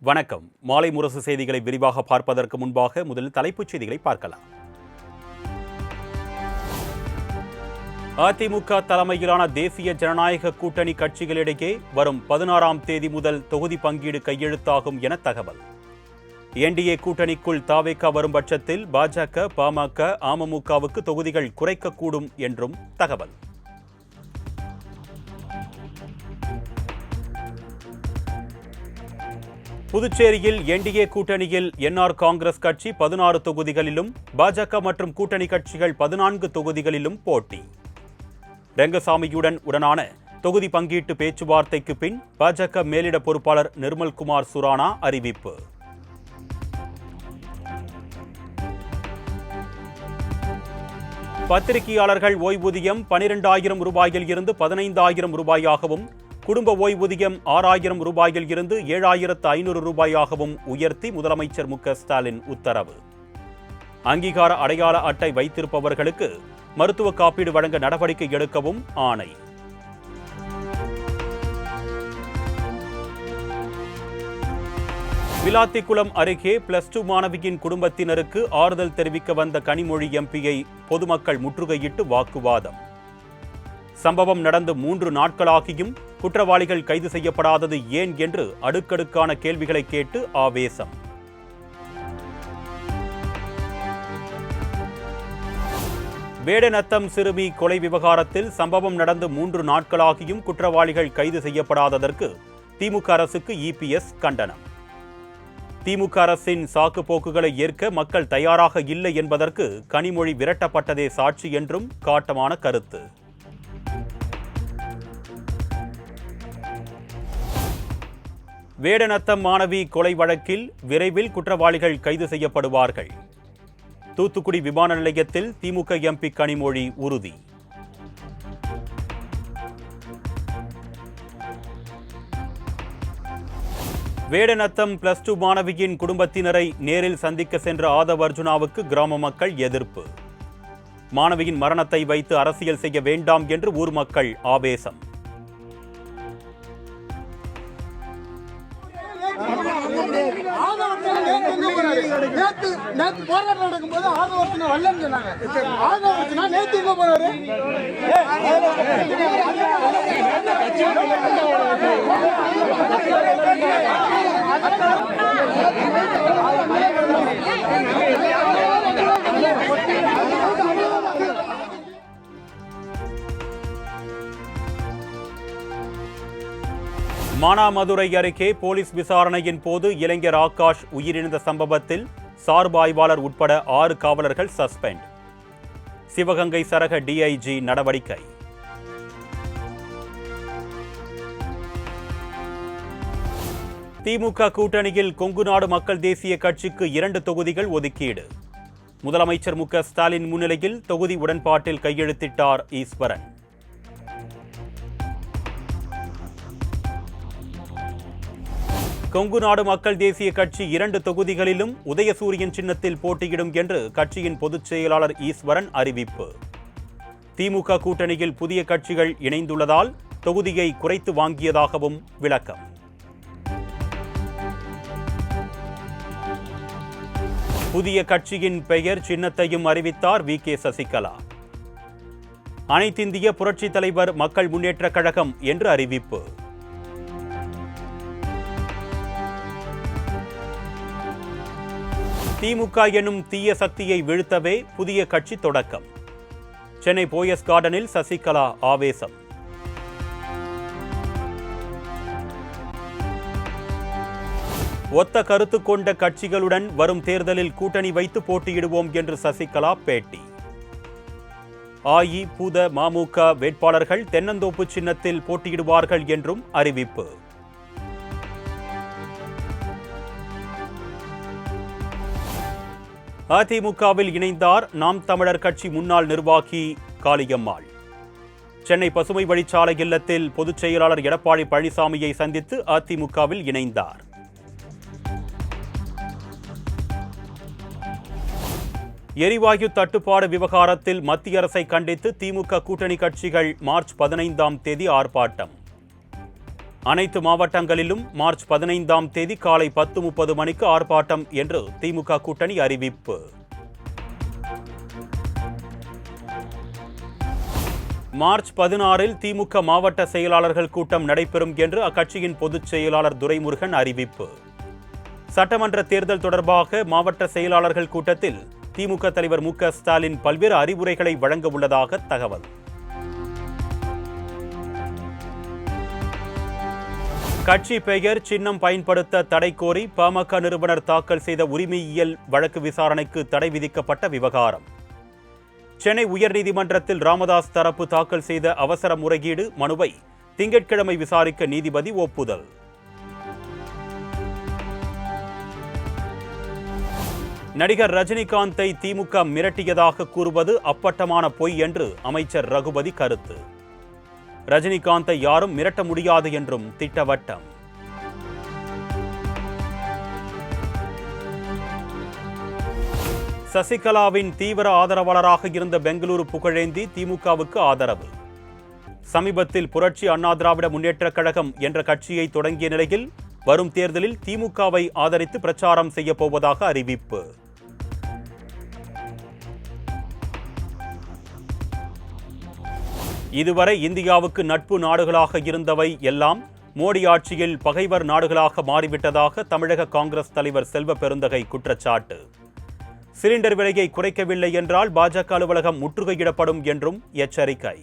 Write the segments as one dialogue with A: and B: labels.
A: வணக்கம். மாலை முரசு செய்திகளை விரிவாக பார்ப்பதற்கு முன்பாக முதலில் தலைப்புச் செய்திகளை பார்க்கலாம். அதிமுக தலைமையிலான தேசிய ஜனநாயக கூட்டணி கட்சிகளிடையே வரும் 16ஆம் தேதி முதல் தொகுதி பங்கீடு கையெழுத்தாகும் என தகவல். என்டிஏ கூட்டணிக்குள் தாவேகா வரும் பட்சத்தில் பாஜக, பாமக, அமமுகவுக்கு தொகுதிகள் குறைக்கக்கூடும் என்றும் தகவல். புதுச்சேரியில் என்டிஏ கூட்டணியில் என்ஆர் காங்கிரஸ் கட்சி 16 தொகுதிகளிலும், பாஜக மற்றும் கூட்டணி கட்சிகள் 14 தொகுதிகளிலும் போட்டி. ரெங்கசாமியுடன் உடனான தொகுதி பங்கீட்டு பேச்சுவார்த்தைக்கு பின் பாஜக மேலிட பொறுப்பாளர் நிர்மல்குமார் சுரானா அறிவிப்பு. பத்திரிகையாளர்கள் ஓய்வூதியம் 12,000 ரூபாயில் இருந்து 15,000 ரூபாயாகவும், குடும்ப ஓய்வூதியம் 6,000 ரூபாயில் இருந்து 7,500 ரூபாயாகவும் உயர்த்தி முதலமைச்சர் மு.க.ஸ்டாலின் உத்தரவு. அங்கீகார அடையாள அட்டை வைத்திருப்பவர்களுக்கு மருத்துவ காப்பீடு வழங்க நடவடிக்கை எடுக்கவும் ஆணை. விளாத்திக்குளம் அருகே +2 மாணவியின் குடும்பத்தினருக்கு ஆறுதல் தெரிவிக்க வந்த கனிமொழி எம்பியை பொதுமக்கள் முற்றுகையிட்டு வாக்குவாதம். சம்பவம் நடந்து 3 நாட்களாகியும் குற்றவாளிகள் கைது செய்யப்படாதது ஏன் என்று அடுக்கடுக்கான கேள்விகளை கேட்டு ஆவேசம். வேடநத்தம் சிறுமி கொலை விவகாரத்தில் சம்பவம் நடந்து 3 நாட்களாகியும் குற்றவாளிகள் கைது செய்யப்படாததற்கு திமுக அரசுக்கு இபிஎஸ் கண்டனம். திமுக அரசின் சாக்கு போக்குகளை ஏற்க மக்கள் தயாராக இல்லை என்பதற்கு கனிமொழி விரட்டப்பட்டதே சாட்சி என்றும் காட்டமான கருத்து. வேடநத்தம் மாணவி கொலை வழக்கில் விரைவில் குற்றவாளிகள் கைது செய்யப்படுவார்கள். தூத்துக்குடி விமான நிலையத்தில் திமுக எம்பி கனிமொழி உறுதி. வேடநத்தம் +2 மாணவியின் குடும்பத்தினரை நேரில் சந்திக்க சென்ற ஆதவ் அர்ஜுனாவுக்கு கிராம மக்கள் எதிர்ப்பு. மாணவியின் மரணத்தை வைத்து அரசியல் செய்ய வேண்டாம் என்று ஊர் மக்கள் ஆவேசம்.
B: போராட்டம் நடக்கும்போது ஆதவர்த்தனை வரலன்னு சொன்னாங்க. ஆதவர்த்தனா நேத்து எங்க போறாரு?
A: மானாமதுரை அருகே போலீஸ் விசாரணையின் போது இளைஞர் ஆகாஷ் உயிரிழந்த சம்பவத்தில் சார்பு ஆய்வாளர் உட்பட 6 காவலர்கள் சஸ்பெண்ட். சிவகங்கை சரக டிஐஜி நடவடிக்கை. திமுக கூட்டணியில் கொங்குநாடு மக்கள் தேசிய கட்சிக்கு 2 தொகுதிகள் ஒதுக்கீடு. முதலமைச்சர் மு.க.ஸ்டாலின் முன்னிலையில் தொகுதி உடன்பாட்டில் கையெழுத்திட்டார் ஈஸ்வரன். கொங்குநாடு மக்கள் தேசிய கட்சி 2 தொகுதிகளிலும் உதயசூரியன் சின்னத்தில் போட்டியிடும் என்று கட்சியின் பொதுச் செயலாளர் ஈஸ்வரன் அறிவிப்பு. திமுக கூட்டணியில் புதிய கட்சிகள் இணைந்துள்ளதால் தொகுதியை குறைத்து வாங்கியதாகவும் விளக்கம். புதிய கட்சியின் பெயர் சின்னத்தையும் அறிவித்தார் வி.கே. சசிகலா. அனைத்திந்திய புரட்சித் தலைவர் மக்கள் முன்னேற்றக் கழகம் என்று அறிவிப்பு. திமுக எனும் தீய சக்தியை வீழ்த்தவே புதிய கட்சி தொடக்கம். சென்னை போயஸ் கார்டனில் சசிகலா ஆவேசம். ஒத்த கருத்து கொண்ட கட்சிகளுடன் வரும் தேர்தலில் கூட்டணி வைத்து போட்டியிடுவோம் என்று சசிகலா பேட்டி. அஇஅதிமுக வேட்பாளர்கள் தென்னந்தோப்பு சின்னத்தில் போட்டியிடுவார்கள் என்றும் அறிவிப்பு. அதிமுகவில் இணைந்தார் நாம் தமிழர் கட்சி முன்னாள் நிர்வாகி காளியம்மாள். சென்னை பசுமை வழிச்சாலை இல்லத்தில் பொதுச் செயலாளர் எடப்பாடி பழனிசாமியை சந்தித்து அதிமுகவில் இணைந்தார். எரிவாயு தட்டுப்பாடு விவகாரத்தில் மத்திய அரசை கண்டித்து திமுக கூட்டணி கட்சிகள் மார்ச் 15ஆம் தேதி ஆர்ப்பாட்டம். அனைத்து மாவட்டங்களிலும் மார்ச் 15ஆம் தேதி காலை 10:30 மணிக்கு ஆர்ப்பாட்டம் என்று திமுக கூட்டணி அறிவிப்பு. மார்ச் 16இல் திமுக மாவட்ட செயலாளர்கள் கூட்டம் நடைபெறும் என்று அக்கட்சியின் பொதுச் செயலாளர் துரைமுருகன் அறிவிப்பு. சட்டமன்ற தேர்தல் தொடர்பாக மாவட்ட செயலாளர்கள் கூட்டத்தில் திமுக தலைவர் மு.க. ஸ்டாலின் பல்வேறு அறிவுரைகளை வழங்க உள்ளதாக தகவல். கட்சி பெயர் சின்னம் பயன்படுத்த தடை கோரி பாமக நிறுவனர் தாக்கல் செய்த உரிமையியல் வழக்கு விசாரணைக்கு தடை விதிக்கப்பட்ட விவகாரம். சென்னை உயர்நீதிமன்றத்தில் ராமதாஸ் தரப்பு தாக்கல் செய்த அவசர முறையீடு மனுவை திங்கட்கிழமை விசாரிக்க நீதிபதி ஒப்புதல். நடிகர் ரஜினிகாந்தை திமுக மிரட்டியதாக கூறுவது அப்பட்டமான பொய் என்று அமைச்சர் ரகுபதி கருத்து. ரஜினிகாந்தை யாரும் மிரட்ட முடியாது என்றும் திட்டவட்டம். சசிகலாவின் தீவிர ஆதரவாளராக இருந்த பெங்களூரு புகழேந்தி திமுகவுக்கு ஆதரவு. சமீபத்தில் புரட்சி அண்ணா திராவிட முன்னேற்றக் கழகம் என்ற கட்சியை தொடங்கிய நிலையில் வரும் தேர்தலில் திமுகவை ஆதரித்து பிரச்சாரம் செய்யப் போவதாக அறிவிப்பு. இதுவரை இந்தியாவுக்கு நட்பு நாடுகளாக இருந்தவை எல்லாம் மோடி ஆட்சியில் பகைவர் நாடுகளாக மாறிவிட்டதாக தமிழக காங்கிரஸ் தலைவர் செல்வ பெருந்தகை குற்றச்சாட்டு. சிலிண்டர் விலையை குறைக்கவில்லை என்றால் பாஜக அலுவலகம் முற்றுகையிடப்படும் என்றும் எச்சரிக்கை.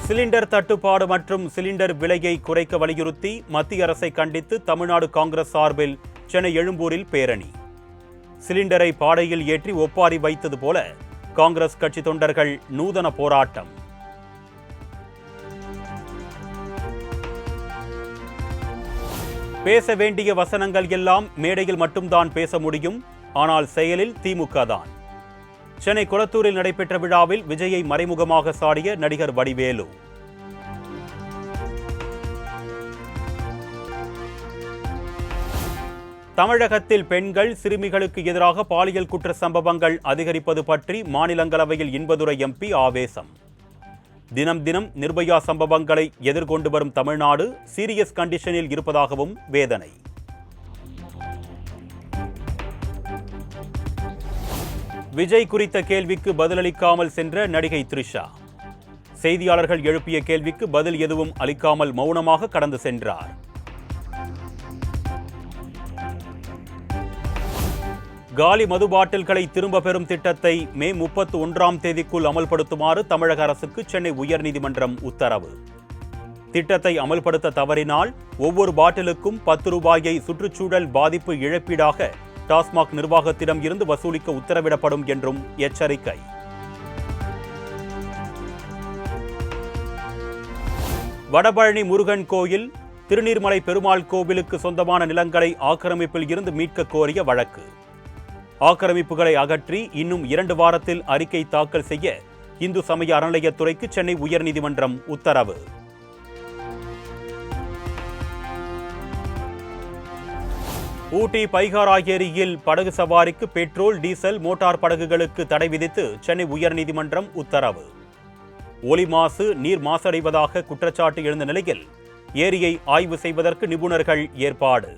A: சிலிண்டர் தட்டுப்பாடு மற்றும் சிலிண்டர் விலையை குறைக்க வலியுறுத்தி மத்திய அரசை கண்டித்து தமிழ்நாடு காங்கிரஸ் சார்பில் சென்னை எழும்பூரில் பேரணி. சிலிண்டரை பாடையில் ஏற்றி ஒப்பாரி வைத்தது போல காங்கிரஸ் கட்சி தொண்டர்கள் நூதன போராட்டம். பேச வேண்டிய வசனங்கள் எல்லாம் மேடையில் மட்டும்தான் பேச முடியும், ஆனால் செயலில் திமுக தான். சென்னை கொளத்தூரில் நடைபெற்ற விழாவில் விஜயை மறைமுகமாக சாடிய நடிகர் வடிவேலு. தமிழகத்தில் பெண்கள் சிறுமிகளுக்கு எதிராக பாலியல் குற்ற சம்பவங்கள் அதிகரிப்பது பற்றி மாநிலங்களவையில் இன்பதுரை எம்பி ஆவேசம். தினம் தினம் நிர்பயா சம்பவங்களை எதிர்கொண்டு வரும் தமிழ்நாடு சீரியஸ் கண்டிஷனில் இருப்பதாகவும் வேதனை. விஜய் குறித்த கேள்விக்கு பதிலளிக்காமல் சென்ற நடிகை த்ரிஷா. செய்தியாளர்கள் எழுப்பிய கேள்விக்கு பதில் எதுவும் அளிக்காமல் மௌனமாக கடந்து சென்றார். காலி மது பாட்டில்களை திரும்ப பெறும் திட்டத்தை மே 31ஆம் தேதிக்குள் அமல்படுத்துமாறு தமிழக அரசுக்கு சென்னை உயர்நீதிமன்றம் உத்தரவு. திட்டத்தை அமல்படுத்த தவறினால் ஒவ்வொரு பாட்டிலுக்கும் 10 ரூபாயை சுற்றுச்சூழல் பாதிப்பு இழப்பீடாக டாஸ்மாக் நிர்வாகத்திடம் இருந்து வசூலிக்க உத்தரவிடப்படும் என்றும் எச்சரிக்கை. வடபழனி முருகன் கோயில், திருநீர்மலை பெருமாள் கோவிலுக்கு சொந்தமான நிலங்களை ஆக்கிரமிப்பில் இருந்து மீட்க கோரிய வழக்கு. ஆக்கிரமிப்புகளை அகற்றி இன்னும் 2 வாரத்தில் அறிக்கை தாக்கல் செய்ய இந்து சமய அறநிலையத்துறைக்கு சென்னை உயர்நீதிமன்றம் உத்தரவு. ஊட்டி பைகாரா ஏரியில் படகு சவாரிக்கு பெட்ரோல், டீசல், மோட்டார் படகுகளுக்கு தடை விதித்து சென்னை உயர்நீதிமன்றம் உத்தரவு. ஒலி மாசு, நீர் மாசடைவதாக குற்றச்சாட்டு எழுந்த நிலையில் ஏரியை ஆய்வு செய்வதற்கு நிபுணர்கள் ஏற்பாடு.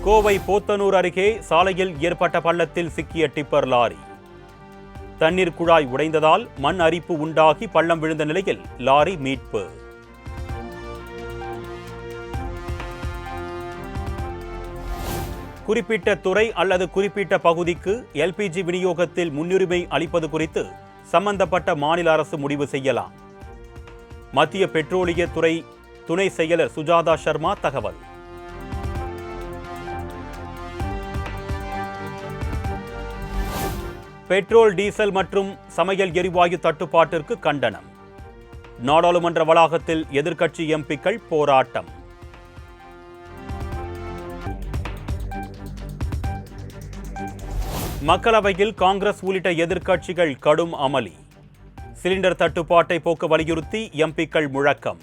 A: கோவை போத்தனூர் அருகே சாலையில் ஏற்பட்ட பள்ளத்தில் சிக்கிய டிப்பர் லாரி. தண்ணீர் குழாய் உடைந்ததால் மண் அரிப்பு உண்டாகி பள்ளம் விழுந்த நிலையில் லாரி மீட்பு. குறிப்பிட்ட துறை அல்லது குறிப்பிட்ட பகுதிக்கு எல்பிஜி விநியோகத்தில் முன்னுரிமை அளிப்பது குறித்து சம்பந்தப்பட்ட மாநில அரசு முடிவு செய்யலாம். மத்திய பெட்ரோலிய துறை துணை செயலர் சுஜாதா சர்மா தகவல். பெட்ரோல், டீசல் மற்றும் சமையல் எரிவாயு தட்டுப்பாட்டிற்கு கண்டனம். நாடாளுமன்ற வளாகத்தில் எதிர்க்கட்சி எம்பிக்கள் போராட்டம். மக்களவையில் காங்கிரஸ் உள்ளிட்ட எதிர்க்கட்சிகள் கடும் அமளி. சிலிண்டர் தட்டுப்பாட்டை போக்க வலியுறுத்தி எம்பிக்கள் முழக்கம்.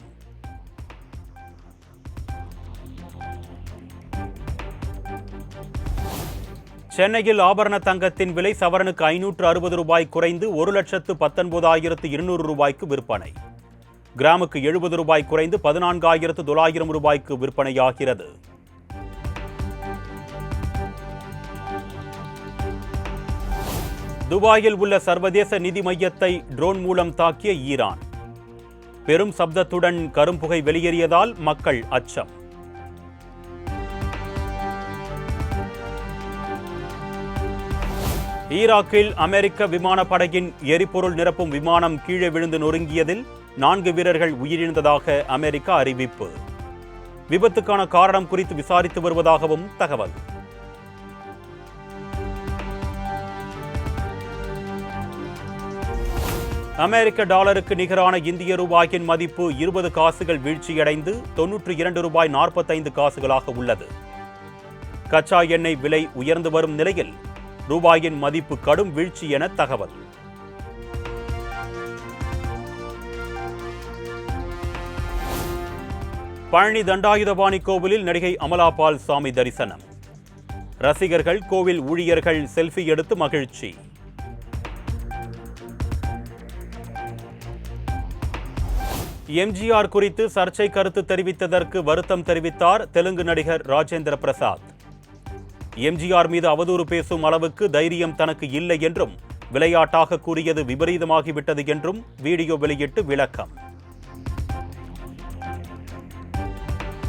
A: சென்னையில் ஆபரண தங்கத்தின் விலை சவரனுக்கு 560 ரூபாய் குறைந்து 1,19,200 ரூபாய்க்கு விற்பனை. கிராமுக்கு 70 ரூபாய் குறைந்து 14,900 ரூபாய்க்கு விற்பனையாகிறது. துபாயில் உள்ள சர்வதேச நிதி மையத்தை ட்ரோன் மூலம் தாக்கிய ஈரான். பெரும் சப்தத்துடன் கரும்புகை வெளியேறியதால் மக்கள் அச்சம். ஈராக்கில் அமெரிக்க விமானப்படையின் எரிபொருள் நிரப்பும் விமானம் கீழே விழுந்து நொறுங்கியதில் 4 வீரர்கள் உயிரிழந்ததாக அமெரிக்கா அறிவிப்பு. விபத்துக்கான காரணம் குறித்து விசாரித்து வருவதாகவும் தகவல். அமெரிக்க டாலருக்கு நிகரான இந்திய ரூபாயின் மதிப்பு 20 காசுகள் வீழ்ச்சியடைந்து 92 ரூபாய் 45 காசுகளாக உள்ளது. கச்சா எண்ணெய் விலை உயர்ந்து வரும் நிலையில் ரூபாயின் மதிப்பு கடும் வீழ்ச்சி என தகவல். பழனி தண்டாயுதபாணி கோவிலில் நடிகை அமலா பால் சாமி தரிசனம். ரசிகர்கள், கோவில் ஊழியர்கள் செல்ஃபி எடுத்து மகிழ்ச்சி. எம்ஜிஆர் குறித்து சர்ச்சை கருத்து தெரிவித்ததற்கு வருத்தம் தெரிவித்தார் தெலுங்கு நடிகர் ராஜேந்திர பிரசாத். எம்ஜிஆர் மீது அவதூறு பேசும் அளவுக்கு தைரியம் தனக்கு இல்லை என்றும், விளையாட்டாக கூறியது விபரீதமாகிவிட்டது என்றும் வீடியோ வெளியிட்டு விளக்கம்.